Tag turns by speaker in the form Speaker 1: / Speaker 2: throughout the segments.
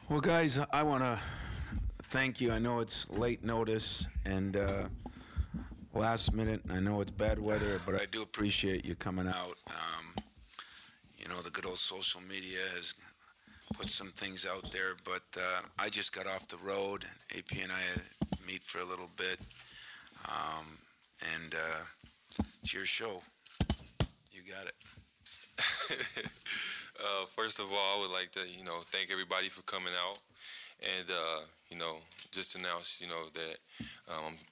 Speaker 1: Well, guys, I want to thank you. I know it's late notice and last minute. I know it's bad weather, but I do appreciate you coming out. The good old social media has put some things out there, but I just got off the road. AP and I had to meet for a little bit, and it's your show. You got it.
Speaker 2: First of all, I would like to, thank everybody for coming out, and just announce, that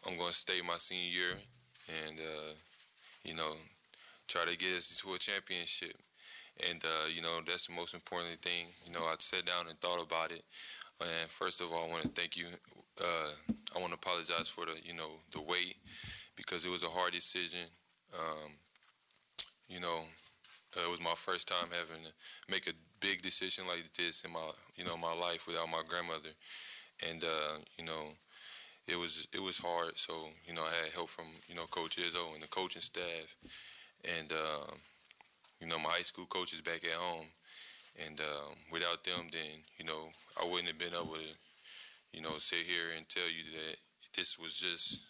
Speaker 2: I'm going to stay my senior year, and try to get us to a championship, and that's the most important thing. I sat down and thought about it, and first of all, I want to thank you. I want to apologize for the wait, because it was a hard decision. It was my first time having to make a big decision like this in my life without my grandmother, and it was hard. So I had help from Coach Izzo and the coaching staff, and my high school coaches back at home, and without them, then I wouldn't have been able to sit here and tell you that this was just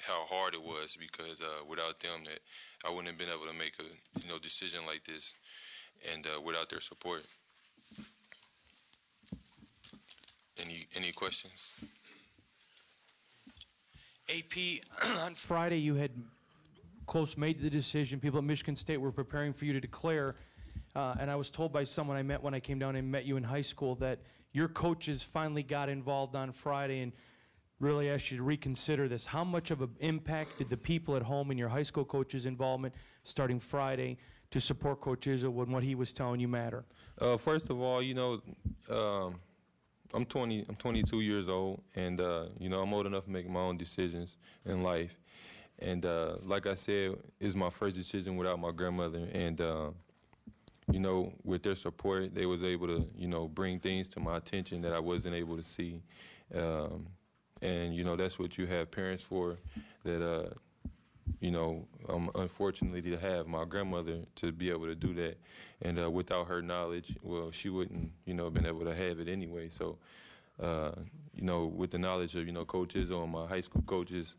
Speaker 2: how hard it was, because without them, that I wouldn't have been able to make a decision like this, and without their support. Any questions?
Speaker 3: AP, on Friday you had close made the decision. People at Michigan State were preparing for you to declare, and I was told by someone I met when I came down and met you in high school that your coaches finally got involved on Friday and really asked you to reconsider this. How much of an impact did the people at home and your high school coach's involvement starting Friday to support Coach Izzo when what he was telling you matter?
Speaker 2: First of all, I'm 22 years old, and I'm old enough to make my own decisions in life. And like I said, it's my first decision without my grandmother, and with their support, they was able to bring things to my attention that I wasn't able to see. And that's what you have parents for, that unfortunately to have my grandmother to be able to do that, and without her knowledge, well, she wouldn't been able to have it anyway. So with the knowledge of Coach Izzo and my high school coaches,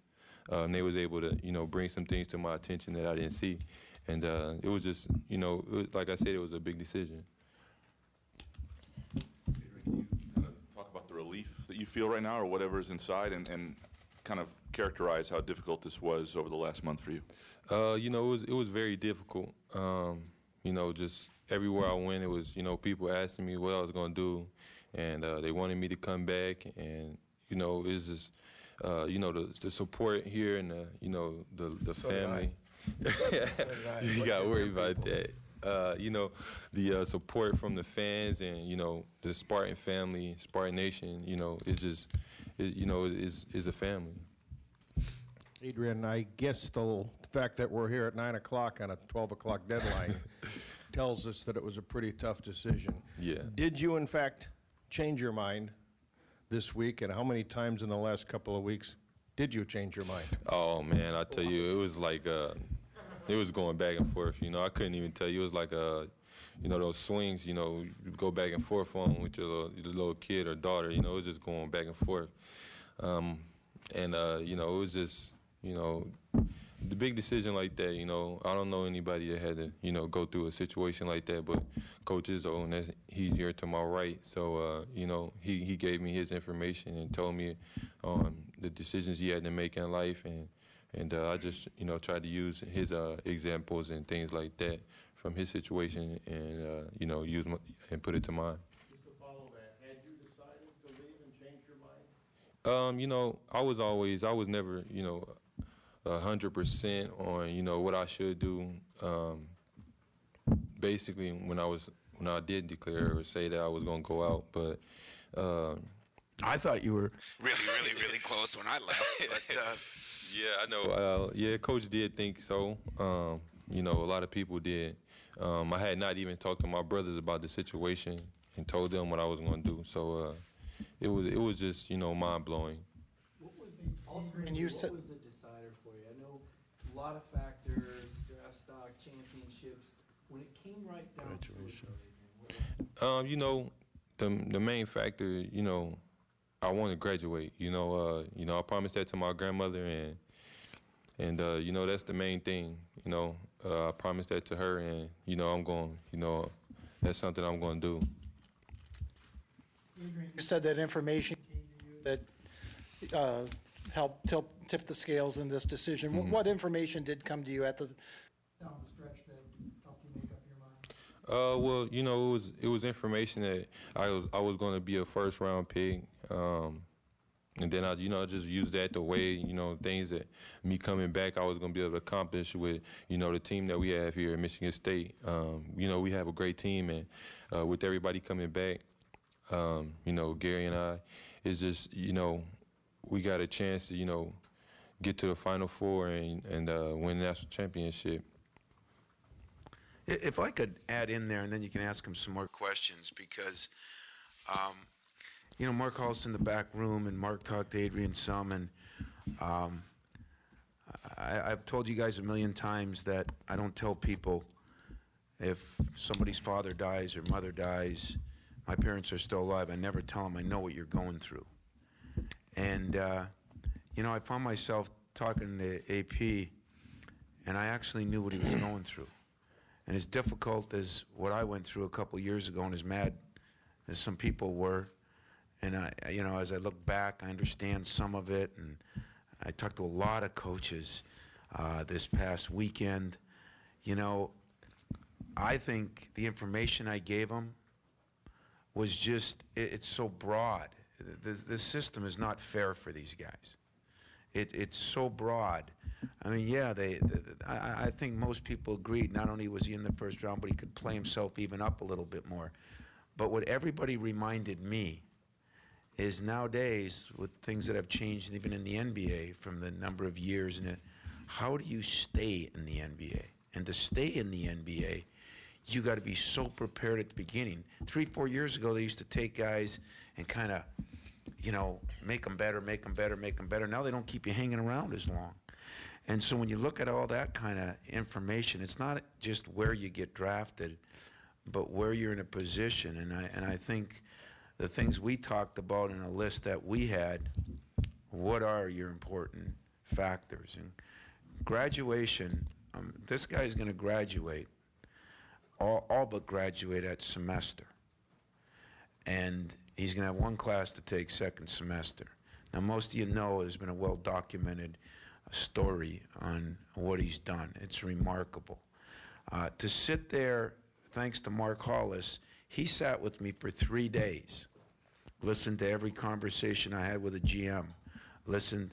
Speaker 2: they was able to bring some things to my attention that I didn't see, and it was just like I said, it was a big decision.
Speaker 4: Talk about the relief that you feel right now, or whatever is inside, and kind of characterize how difficult this was over the last month for you.
Speaker 2: It was very difficult. Just everywhere I went, it was people asking me what I was going to do, and they wanted me to come back, and it's just the support here, and the
Speaker 3: So
Speaker 2: family. You got to worry about that. The support from the fans, and the Spartan family, Spartan Nation, is a family.
Speaker 5: Adreian, I guess the fact that we're here at 9 o'clock on a 12 o'clock deadline tells us that it was a pretty tough decision.
Speaker 2: Yeah.
Speaker 5: Did you, in fact, change your mind this week, and how many times in the last couple of weeks did you change your mind?
Speaker 2: Oh, man, I tell you, it was like it was going back and forth. I couldn't even tell you. It was like those swings. You go back and forth on with your little kid or daughter. It was just going back and forth. It was just the big decision like that. I don't know anybody that had to go through a situation like that. But Coach Izzo, and he's here to my right. So he gave me his information and told me the decisions he had to make in life, and I just, tried to use his examples and things like that from his situation, and use and put it to mine.
Speaker 5: Just to follow that, had you decided to leave and change your mind?
Speaker 2: I was never, 100% on, what I should do. Basically, when I did declare or say that I was going to go out, but.
Speaker 1: I thought you were really close when I left, but.
Speaker 2: Yeah, I know. Coach did think so. A lot of people did. I had not even talked to my brothers about the situation and told them what I was going to do. So it was just mind blowing.
Speaker 3: What was the decider for you? I know a lot of factors, draft stock, championships. When it came right down to it,
Speaker 2: the main factor, I want to graduate. I promised that to my grandmother, and that's the main thing. I promised that to her, and I'm going. That's something I'm going to do.
Speaker 6: You said that information came to you that helped tip the scales in this decision. What information did come to you down the stretch that helped you make up your mind?
Speaker 2: Well, it was information that I was going to be a first round pick, and then I just used that to weigh things that me coming back I was going to be able to accomplish with the team that we have here at Michigan State. We have a great team, and with everybody coming back, Gary and I, it's just we got a chance to get to the Final Four and win the national championship.
Speaker 1: If I could add in there, and then you can ask him some more questions, because, Mark Hall's in the back room, and Mark talked to Adreian some, and I've told you guys a million times that I don't tell people if somebody's father dies or mother dies, my parents are still alive. I never tell them I know what you're going through. And, I found myself talking to AP, and I actually knew what he was going through. And as difficult as what I went through a couple years ago, and as mad as some people were, and as I look back, I understand some of it. And I talked to a lot of coaches this past weekend. I think the information I gave them was just, it's so broad. The system is not fair for these guys. It's so broad. I mean, yeah, I think most people agreed. Not only was he in the first round, but he could play himself even up a little bit more. But what everybody reminded me is nowadays, with things that have changed even in the NBA from the number of years, how do you stay in the NBA? And to stay in the NBA, you got to be so prepared at the beginning. 3-4 years ago, they used to take guys and kind of, make them better, make them better, make them better. Now they don't keep you hanging around as long. And so when you look at all that kind of information, it's not just where you get drafted, but where you're in a position. And I think the things we talked about in a list that we had, what are your important factors? And graduation, this guy's going to graduate, all but graduate at semester. And he's going to have one class to take second semester. Now, most of you know there's been a well-documented story on what he's done. It's remarkable. To sit there, thanks to Mark Hollis, he sat with me for 3 days, listened to every conversation I had with a GM, listened,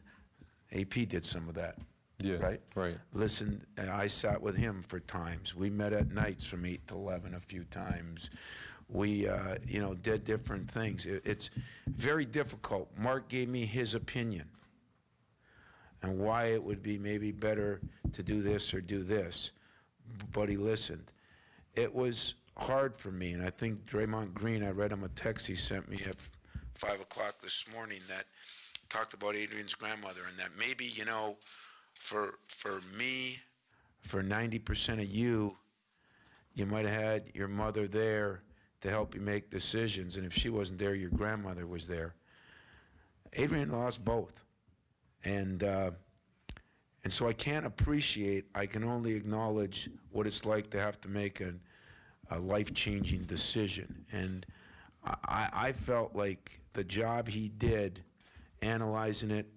Speaker 1: AP did some of that.
Speaker 2: Yeah, right.
Speaker 1: Listen, I sat with him for times. We met at nights from 8 to 11 a few times. We, did different things. It's very difficult. Mark gave me his opinion and why it would be maybe better to do this or do this, but he listened. It was hard for me, and I think Draymond Green, I read him a text he sent me at 5 o'clock this morning that talked about Adrian's grandmother, and that maybe, for me, for 90% of you, you might have had your mother there to help you make decisions, and if she wasn't there, your grandmother was there. Adreian lost both, and so I can't appreciate, I can only acknowledge what it's like to have to make a life-changing decision, and I felt like the job he did, analyzing it,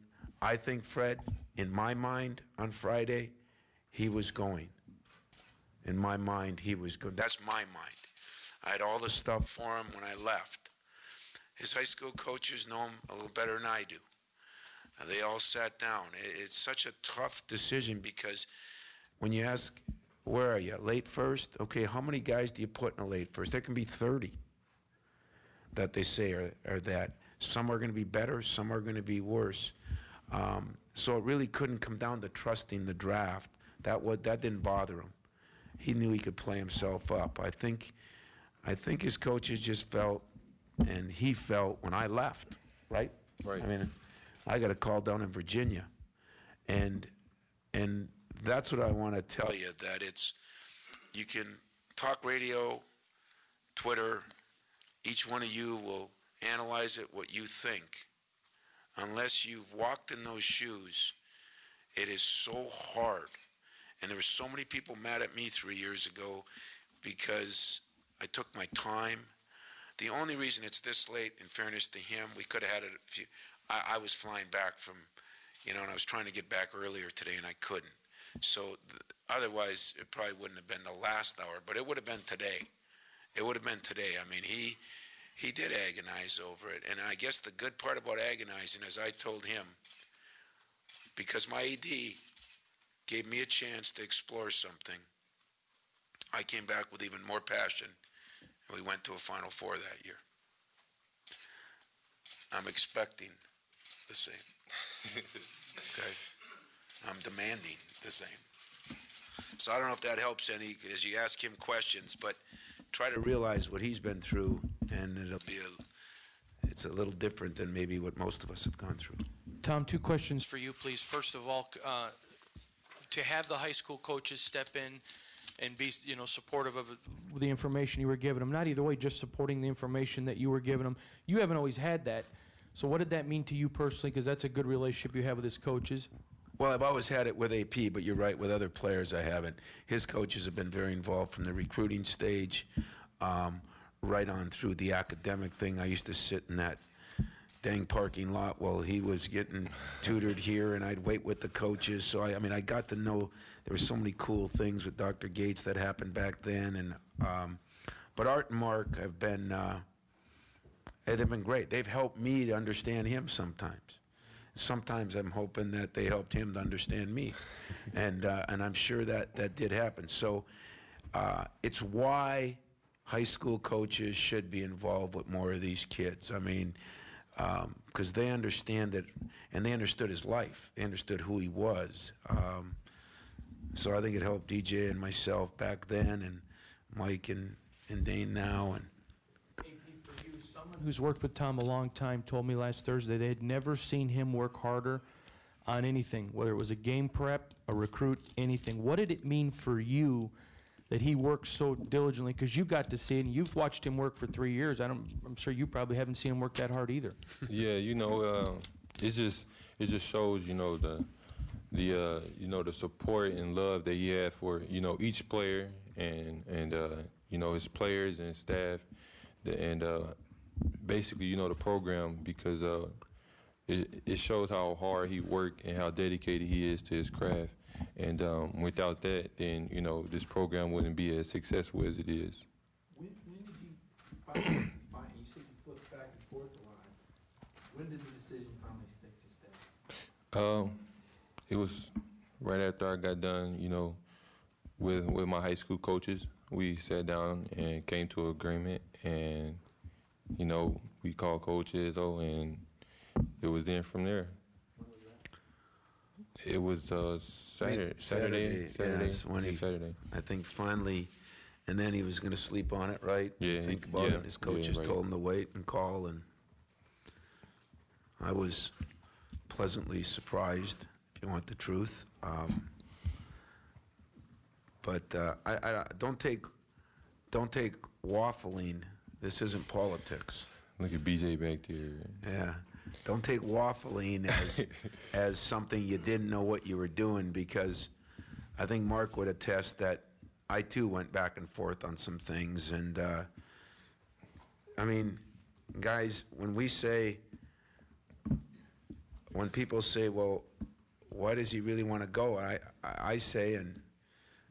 Speaker 1: I think, Fred, in my mind on Friday, he was going. In my mind, he was going. That's my mind. I had all the stuff for him when I left. His high school coaches know him a little better than I do. They all sat down. It's such a tough decision because when you ask, where are you, late first? Okay, how many guys do you put in a late first? There can be 30 that they say are that. Some are going to be better, some are going to be worse. So it really couldn't come down to trusting the draft. That didn't bother him. He knew he could play himself up. I think his coaches just felt, and he felt when I left, right?
Speaker 2: Right.
Speaker 1: I mean, I got a call down in Virginia, and that's what I want to tell you, that you can talk radio, Twitter, each one of you will analyze it what you think. Unless you've walked in those shoes, it is so hard. And there were so many people mad at me 3 years ago because I took my time. The only reason it's this late, in fairness to him, we could have had it. I was flying back from, and I was trying to get back earlier today, and I couldn't. So otherwise, it probably wouldn't have been the last hour, but it would have been today. It would have been today. I mean, he did agonize over it, and I guess the good part about agonizing, as I told him, because my AD gave me a chance to explore something, I came back with even more passion, and we went to a Final Four that year. I'm expecting the same. Okay? I'm demanding the same. So I don't know if that helps any as you ask him questions, but try to realize what he's been through, and it's a little different than maybe what most of us have gone through.
Speaker 3: Tom, 2 questions for you, please. First of all, to have the high school coaches step in and be, supportive of the information you were giving them, not either way, just supporting the information that you were giving them. You haven't always had that. So what did that mean to you personally? Because that's a good relationship you have with his coaches.
Speaker 1: Well, I've always had it with AP, but you're right, with other players I haven't. His coaches have been very involved from the recruiting stage right on through the academic thing. I used to sit in that dang parking lot while he was getting tutored here, and I'd wait with the coaches. So, I got to know there were so many cool things with Dr. Gates that happened back then. But Art and Mark have been, they've been great. They've helped me to understand him sometimes. Sometimes I'm hoping that they helped him to understand me, and I'm sure that did happen. So it's why high school coaches should be involved with more of these kids. Because they understand it, and they understood his life. They understood who he was. So I think it helped DJ and myself back then, and Mike and Dane now. And
Speaker 3: someone who's worked with Tom a long time told me last Thursday they had never seen him work harder on anything, whether it was a game prep, a recruit, anything. What did it mean for you that he worked so diligently? Because you got to see it, and you've watched him work for 3 years. I'm sure you probably haven't seen him work that hard either.
Speaker 2: Yeah, it just shows, the support and love that he had for, each player and his players and staff, and basically, the program, because it shows how hard he worked and how dedicated he is to his craft. And without that, then, this program wouldn't be as successful as it is.
Speaker 7: When did you finally find, you said you flipped back and forth a lot. When did the decision finally stick to stay?
Speaker 2: It was right after I got done, with my high school coaches. We sat down and came to an agreement, and, we called Coach Izzo, and it was then from there. It was Saturday.
Speaker 1: Yes, when
Speaker 2: Saturday.
Speaker 1: I think finally, and then he was going to sleep on it, right?
Speaker 2: Yeah.
Speaker 1: Think about it. His coaches
Speaker 2: right.
Speaker 1: told him to wait and call, and I was pleasantly surprised, if you want the truth. But I don't take waffling. This isn't politics.
Speaker 2: Look at BJ back there.
Speaker 1: Yeah. Don't take waffling as something you didn't know what you were doing, because I think Mark would attest that I too went back and forth on some things. And guys, when people say, well, why does he really want to go? I say, and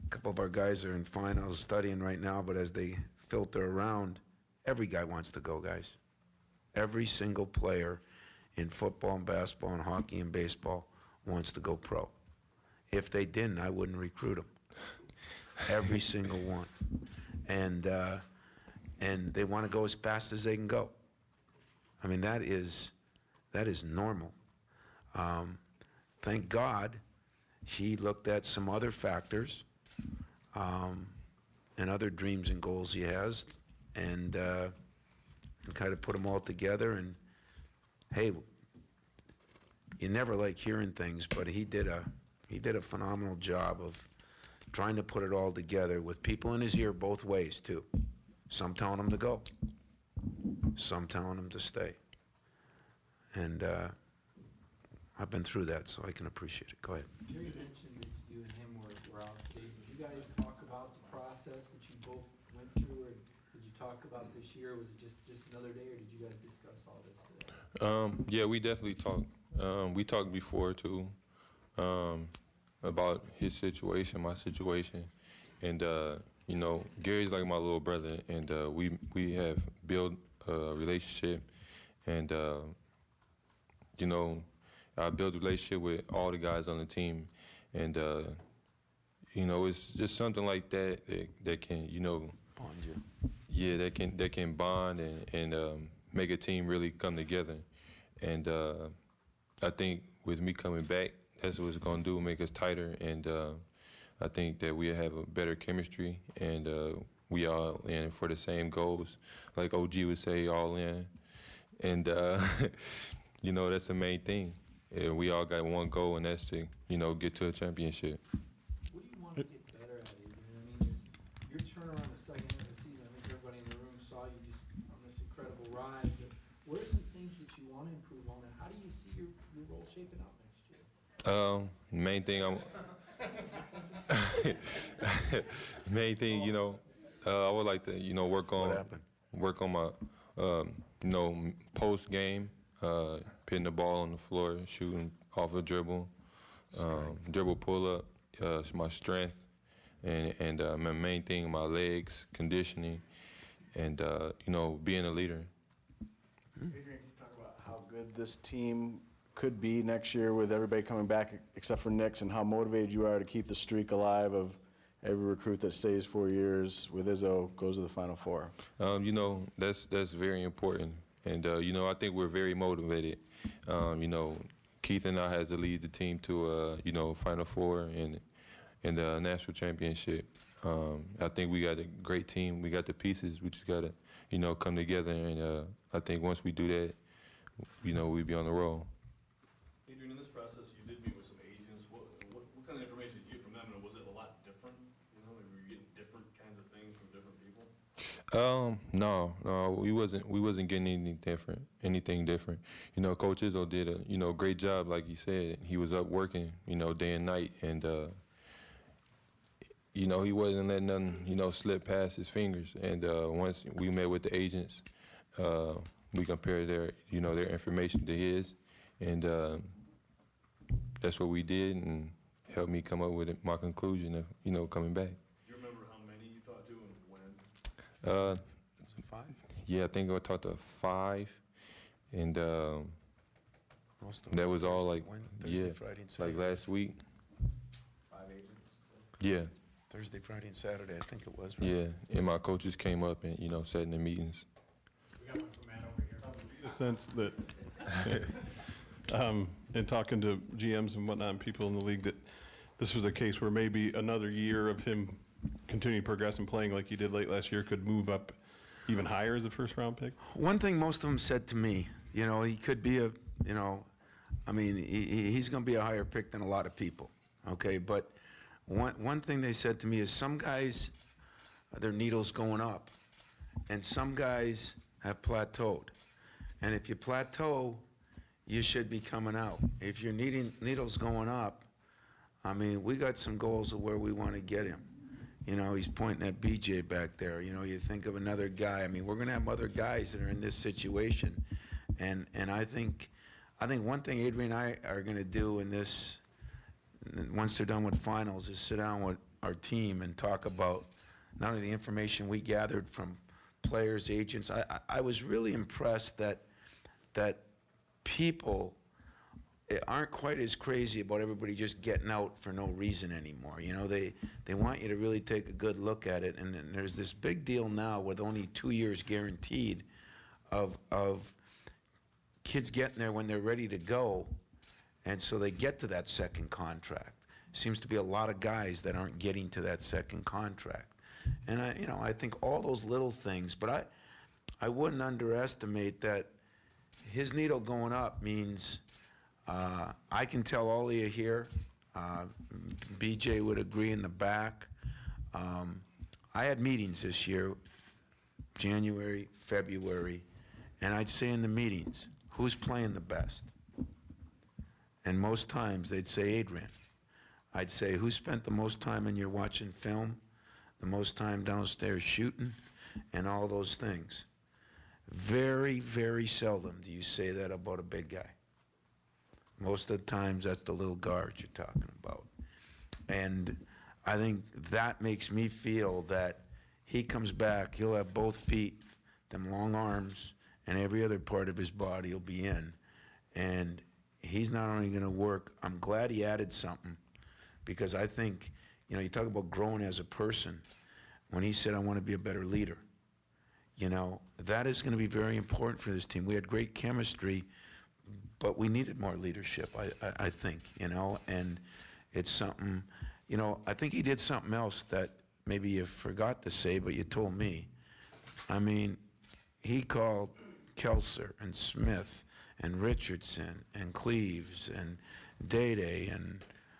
Speaker 1: a couple of our guys are in finals studying right now, but as they filter around, every guy wants to go, guys. Every single player in football and basketball and hockey and baseball wants to go pro. If they didn't, I wouldn't recruit them. Every single one. And they want to go as fast as they can go. That is normal. Thank God he looked at some other factors and other dreams and goals he has, and kind of put them all together. And hey, you never like hearing things, but he did a phenomenal job of trying to put it all together with people in his ear both ways too. Some telling him to go, some telling them to stay. And I've been through that, so I can appreciate it. Go ahead.
Speaker 7: Jerry mentioned that you and him were out today. Did you guys talk about the process that you both went through, or did you talk about this year? Was it just another day, or did you guys discuss all this today?
Speaker 2: Yeah, we definitely talked. We talked before too, about his situation, my situation, and you know, Gary's like my little brother, and we have built a relationship, and you know, I built a relationship with all the guys on the team, and you know, it's just something like that can, you know,
Speaker 1: Bond you.
Speaker 2: yeah, that can bond and make a team really come together. And I think with me coming back, that's what it's gonna do, make us tighter. And I think that we have a better chemistry, and we all in for the same goals, like OG would say, all in. And you know, that's the main thing. We all got one goal, and that's to, you know, get to a championship.
Speaker 7: What do you want to get better at, Adrian? I mean, is your turnaround the second half of the season, I think everybody in the room saw you just on this incredible ride, but what are some things that you want to improve on, and how do you see your role shaping up next year?
Speaker 2: Main thing main thing, you know, I would like to, you know, work on my, you know, post game, putting the ball on the floor, shooting off a dribble, dribble pull up, it's my strength, and my main thing, my legs, conditioning, and you know, being a leader.
Speaker 8: Adrian, can you talk about how good this team could be next year with everybody coming back except for Nix, and how motivated you are to keep the streak alive of every recruit that stays 4 years with Izzo goes to the Final Four?
Speaker 2: You know, that's very important. And, you know, I think we're very motivated. You know, Keith and I had to lead the team to, you know, Final Four and the national championship. I think we got a great team. We got the pieces. We just got to, you know, come together. And I think once we do that, you know, we'll be on the roll.
Speaker 9: Adrian, in this process, you did meet with some agents. What kind of information did you get from them, and was it a lot different? You know, were you getting different kinds of things from different people?
Speaker 2: No, we wasn't getting anything different. You know, Coach Izzo did a, you know, great job, like you said. He was up working, you know, day and night, and you know, he wasn't letting nothing, you know, slip past his fingers. And once we met with the agents, we compared their, you know, their information to his, and that's what we did, and helped me come up with my conclusion of, you know, coming back.
Speaker 9: Do you remember how many you talked to and when?
Speaker 1: Was it 5?
Speaker 2: Yeah, I think I talked to 5, and
Speaker 1: Most of them
Speaker 2: that was all like,
Speaker 1: Thursday,
Speaker 2: yeah,
Speaker 1: Friday, and Saturday.
Speaker 2: like last week.
Speaker 8: 5 agents?
Speaker 2: Yeah,
Speaker 1: Thursday, Friday, and Saturday, I think it was. Right?
Speaker 2: yeah, and my coaches came up and, you know, sat in the meetings.
Speaker 9: We got one from Matt over here.
Speaker 10: A sense that, in talking to GMs and whatnot, and people in the league, that this was a case where maybe another year of him continuing to progress and playing like he did late last year could move up even higher as a first-round pick?
Speaker 1: One thing most of them said to me, you know, he could be a, you know, I mean, he's going to be a higher pick than a lot of people, okay? But one thing they said to me is some guys, their needle's going up, and some guys have plateaued. And if you plateau, you should be coming out. If your needle's going up, I mean, we got some goals of where we want to get him. You know, he's pointing at BJ back there. You know, you think of another guy. I mean, we're going to have other guys that are in this situation. And I think one thing Adrian and I are going to do in this, once they're done with finals, is sit down with our team and talk about not only the information we gathered from players, agents. I was really impressed that people aren't quite as crazy about everybody just getting out for no reason anymore. You know, they want you to really take a good look at it. And there's this big deal now with only 2 years guaranteed of kids getting there when they're ready to go, and so they get to that second contract. Seems to be a lot of guys that aren't getting to that second contract. And I think all those little things, but I wouldn't underestimate that his needle going up means I can tell all of you here, BJ would agree in the back. I had meetings this year, January, February, And I'd say in the meetings, who's playing the best? And most times they'd say Adreian. I'd say, who spent the most time in your watching film, the most time downstairs shooting, and all those things? Very, very seldom do you say that about a big guy. Most of the times that's the little guard you're talking about. And I think that makes me feel that he comes back, he'll have both feet, them long arms, and every other part of his body will be in. And he's not only going to work, I'm glad he added something, because I think, you know, you talk about growing as a person. When he said, I want to be a better leader, you know, that is going to be very important for this team. We had great chemistry, but we needed more leadership, I think, you know, and it's something, you know, I think he did something else that maybe you forgot to say, but you told me. I mean, he called Kelser and Smith and Richardson and Cleaves and Day and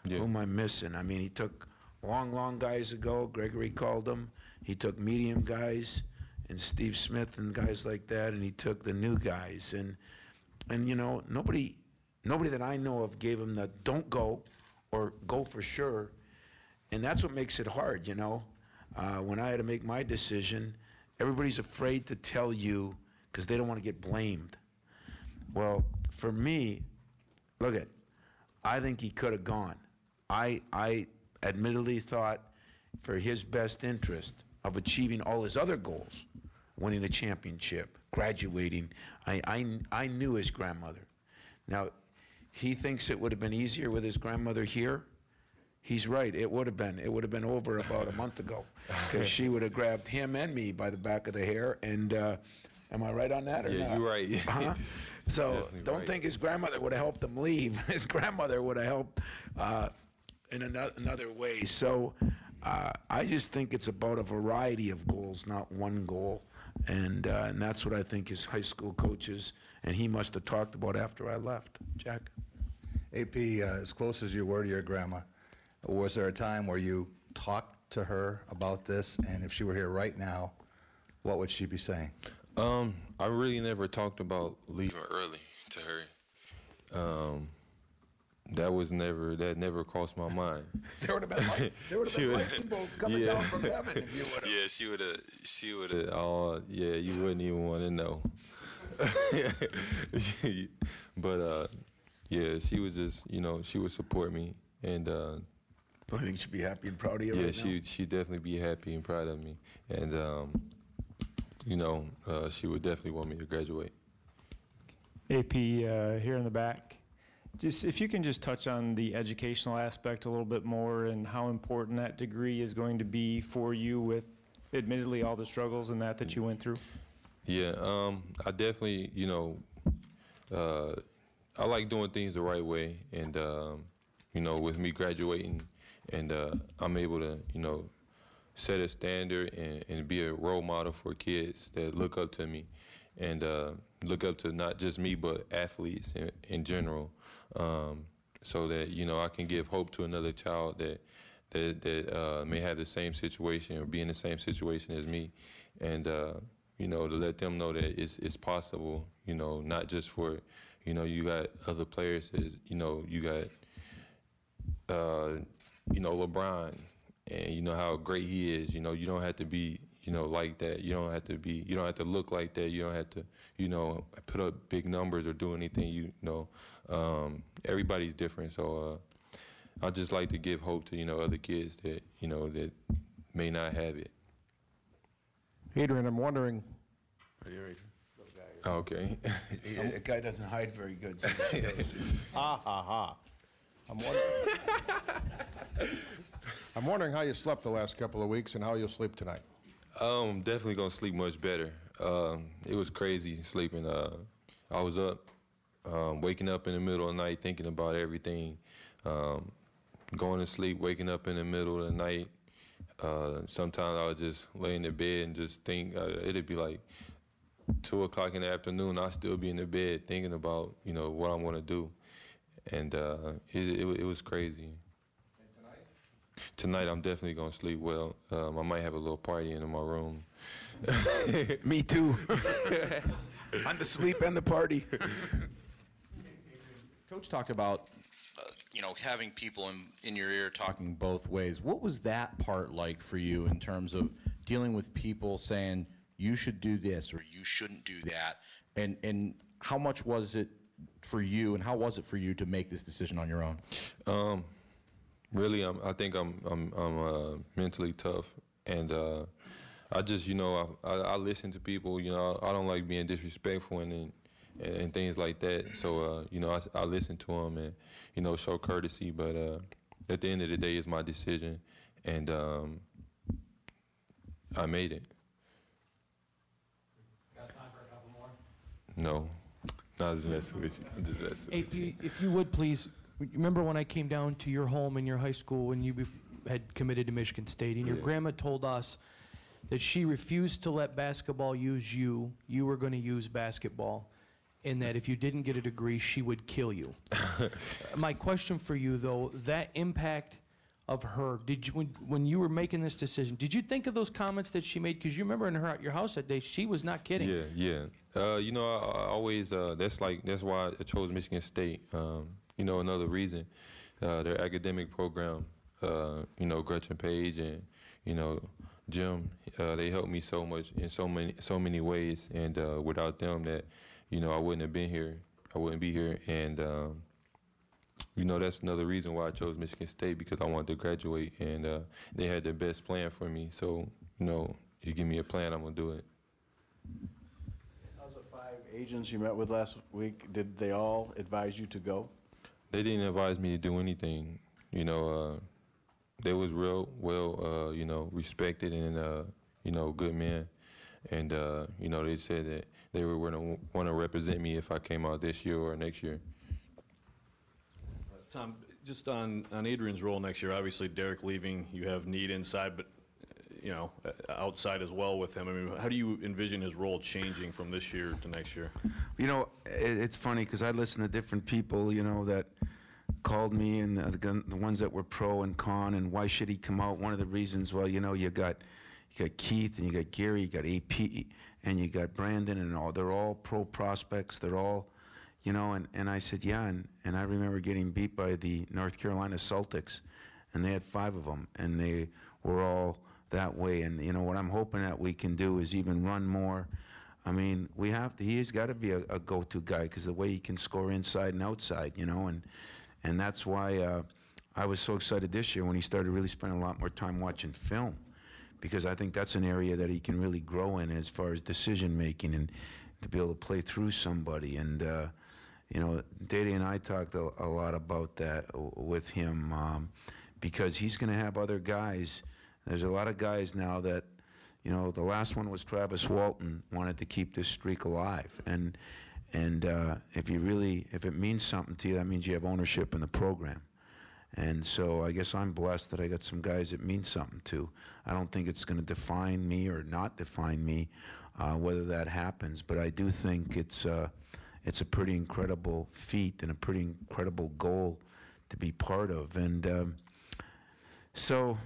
Speaker 1: who am I missing? I mean, he took long guys ago, Gregory called them. He took medium guys and Steve Smith and guys like that, and he took the new guys. And you know, nobody that I know of gave him the don't go or go for sure. And that's what makes it hard, you know. When I had to make my decision, everybody's afraid to tell you because they don't want to get blamed. Well, for me, look at, I think he could have gone. I admittedly thought for his best interest of achieving all his other goals, winning a championship, graduating, I knew his grandmother. Now, he thinks it would have been easier with his grandmother here. He's right, it would have been. It would have been over about a month ago, because she would have grabbed him and me by the back of the hair, and am I right on that or not?
Speaker 2: Yeah, you're right.
Speaker 1: Uh-huh. So
Speaker 2: Definitely
Speaker 1: don't
Speaker 2: right.
Speaker 1: think his grandmother would have helped him leave. His grandmother would have helped in another way. So I just think it's about a variety of goals, not one goal. And that's what I think his high school coaches and he must have talked about after I left. Jack?
Speaker 11: AP, as close as you were to your grandma, was there a time where you talked to her about this? And if she were here right now, what would she be saying?
Speaker 2: I really never talked about leaving early to her. That never crossed my mind.
Speaker 1: There would have been lightning bolts coming down from heaven if you would have.
Speaker 2: Yeah, she would have, oh, yeah, you wouldn't even want to know. But, yeah, she was just, you know, she would support me. And,
Speaker 1: I think she'd be happy and proud of you
Speaker 2: yeah,
Speaker 1: right now.
Speaker 2: she'd definitely be happy and proud of me. And, you know, she would definitely want me to graduate.
Speaker 12: AP, here in the back. Just if you can just touch on the educational aspect a little bit more and how important that degree is going to be for you with, admittedly, all the struggles and that you went through.
Speaker 2: Yeah, I definitely, you know, I like doing things the right way, and you know, with me graduating, and I'm able to, you know, set a standard and be a role model for kids that look up to me, and look up to not just me but athletes in general, so that, you know, I can give hope to another child that may have the same situation or be in the same situation as me, and you know, to let them know that it's possible. You know, not just for, you know, you got other players. You know, you got you know, LeBron, and you know how great he is. You know, you don't have to be, you know, like that. You don't have to look like that. You don't have to, you know, put up big numbers or do anything. You know, everybody's different. So I just like to give hope to, you know, other kids that, you know, that may not have it.
Speaker 5: Adreian, I'm wondering,
Speaker 2: Okay.
Speaker 1: The guy doesn't hide very good. So he does.
Speaker 5: I'm wondering how you slept the last couple of weeks and how you'll sleep tonight.
Speaker 2: Definitely gonna sleep much better. It was crazy sleeping. I was up, waking up in the middle of the night thinking about everything. Going to sleep, waking up in the middle of the night. Sometimes I would just lay in the bed and just think. It'd be like 2 o'clock in the afternoon. I'd still be in the bed thinking about, you know, what I'm gonna do, and it was crazy. Tonight I'm definitely gonna sleep well. I might have a little party in my room.
Speaker 1: Me too. On the sleep and the party.
Speaker 13: Coach talked about, having people in your ear talking both ways. What was that part like for you in terms of dealing with people saying you should do this or you shouldn't do that? And how much was it for you, and how was it for you to make this decision on your own?
Speaker 2: Really, I think I'm mentally tough, and I just, I listen to people. I don't like being disrespectful and things like that. So, I listen to them and, show courtesy. But at the end of the day, it's my decision, and I made it.
Speaker 3: Got time for a couple more?
Speaker 2: No, not just messing with you. I'm just messing with you.
Speaker 3: If you would, please, remember when I came down to your home in your high school when you had committed to Michigan State, and your grandma told us that she refused to let basketball use you. You were going to use basketball, and that if you didn't get a degree, she would kill you. My question for you, though, that impact of her, did you, when you were making this decision, did you think of those comments that she made? Because you remember in her at your house that day, she was not kidding.
Speaker 2: Yeah. I always that's why I chose Michigan State. Another reason, their academic program, Gretchen Page and, Jim, they helped me so much in so many ways, and without them, that, I wouldn't have been here. I wouldn't be here, and that's another reason why I chose Michigan State, because I wanted to graduate, and they had the best plan for me. So, you give me a plan, I'm gonna do it.
Speaker 8: How's the 5 agents you met with last week? Did they all advise you to go?
Speaker 2: They didn't advise me to do anything. They was real well, respected and, good men. And, they said that they were going to want to represent me if I came out this year or next year.
Speaker 9: Tom, just on Adrian's role next year, obviously Derek leaving, you have need inside, but outside as well with him. I mean, how do you envision his role changing from this year to next year?
Speaker 1: It's funny because I listen to different people, that called me, and the ones that were pro and con, and why should he come out? One of the reasons, well, you got Keith, and you got Gary, you got AP, and you got Brandon, and they're all pro prospects. They're all, and I said, yeah, and I remember getting beat by the North Carolina Celtics, and they had 5 of them, and they were all that way. And what I'm hoping that we can do is even run more. I mean, he's got to be a go-to guy, because the way he can score inside and outside, and that's why I was so excited this year when he started really spending a lot more time watching film, because I think that's an area that he can really grow in as far as decision making and to be able to play through somebody. And Dede and I talked a lot about that with him, because he's going to have other guys. There's a lot of guys now that, the last one was Travis Walton, wanted to keep this streak alive. And if it means something to you, that means you have ownership in the program. And so I guess I'm blessed that I got some guys that mean something to. I don't think it's going to define me or not define me, whether that happens. But I do think it's a pretty incredible feat and a pretty incredible goal to be part of. And so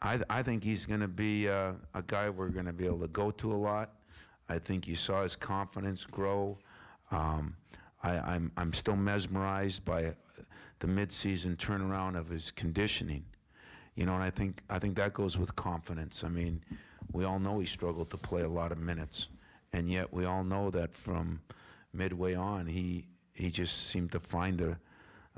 Speaker 1: I think he's going to be a guy we're going to be able to go to a lot. I think you saw his confidence grow. I'm still mesmerized by the midseason turnaround of his conditioning, and I think that goes with confidence. I mean, we all know he struggled to play a lot of minutes, and yet we all know that from midway on, he just seemed to find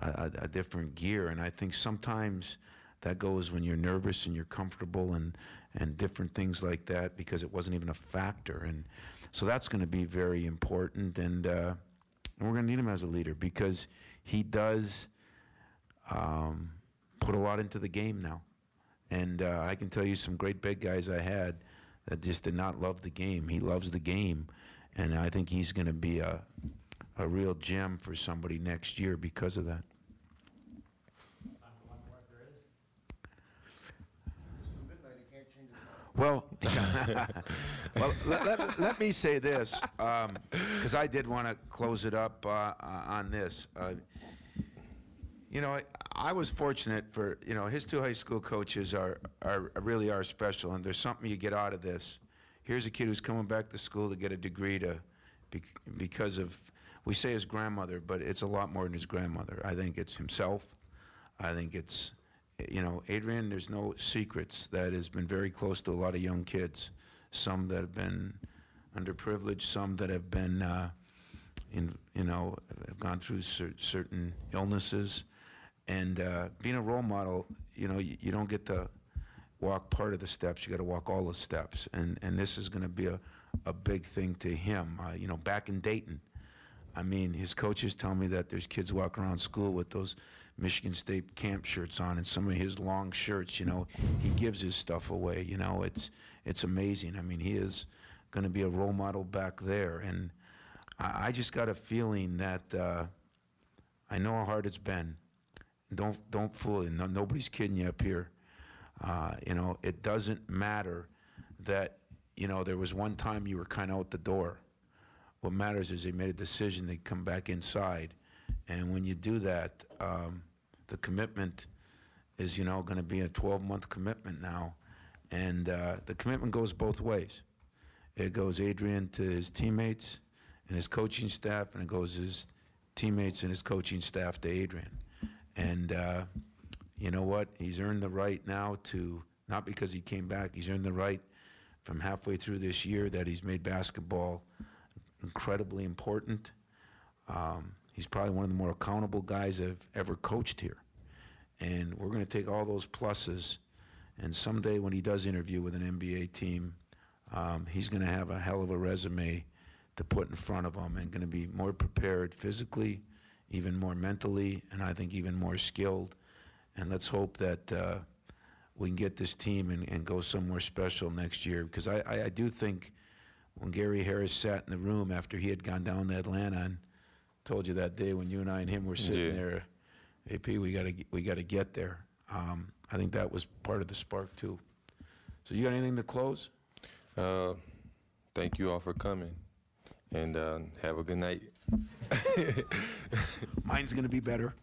Speaker 1: a different gear. And I think sometimes that goes when you're nervous and you're comfortable and different things like that, because it wasn't even a factor. And so that's going to be very important, and we're going to need him as a leader, because he does put a lot into the game now. And I can tell you some great big guys I had that just did not love the game. He loves the game, and I think he's going to be a real gem for somebody next year because of that. Well, let me say this, because I did want to close it up on this. I was fortunate for, his 2 high school coaches really are special, and there's something you get out of this. Here's a kid who's coming back to school to get a degree to because of, we say his grandmother, but it's a lot more than his grandmother. I think it's himself. I think it's, Adreian, there's no secrets that has been very close to a lot of young kids, some that have been underprivileged, some that have been, have gone through certain illnesses. And being a role model, you don't get to walk part of the steps, you got to walk all the steps. And this is going to be a big thing to him. Back in Dayton, I mean, his coaches tell me that there's kids walking around school with those Michigan State camp shirts on and some of his long shirts, he gives his stuff away, it's amazing. I mean, he is going to be a role model back there. And I just got a feeling that I know how hard it's been. Don't fool you. Nobody's kidding you up here. It doesn't matter that, there was one time you were kind of out the door. What matters is they made a decision, they come back inside. And when you do that, the commitment is, going to be a 12-month commitment now. And the commitment goes both ways. It goes Adreian to his teammates and his coaching staff, and it goes his teammates and his coaching staff to Adreian. And you know what? He's earned the right now to, not because he came back, he's earned the right from halfway through this year that he's made basketball incredibly important. He's probably one of the more accountable guys I've ever coached here. And we're going to take all those pluses, and someday when he does interview with an NBA team, he's going to have a hell of a resume to put in front of him and going to be more prepared physically, even more mentally, and I think even more skilled. And let's hope that we can get this team and go somewhere special next year, because I do think when Gary Harris sat in the room after he had gone down to Atlanta and told you that day when you and I and him were sitting there, AP, we gotta get there. I think that was part of the spark too. So you got anything to close?
Speaker 2: Thank you all for coming, and have a good night.
Speaker 1: Mine's gonna be better.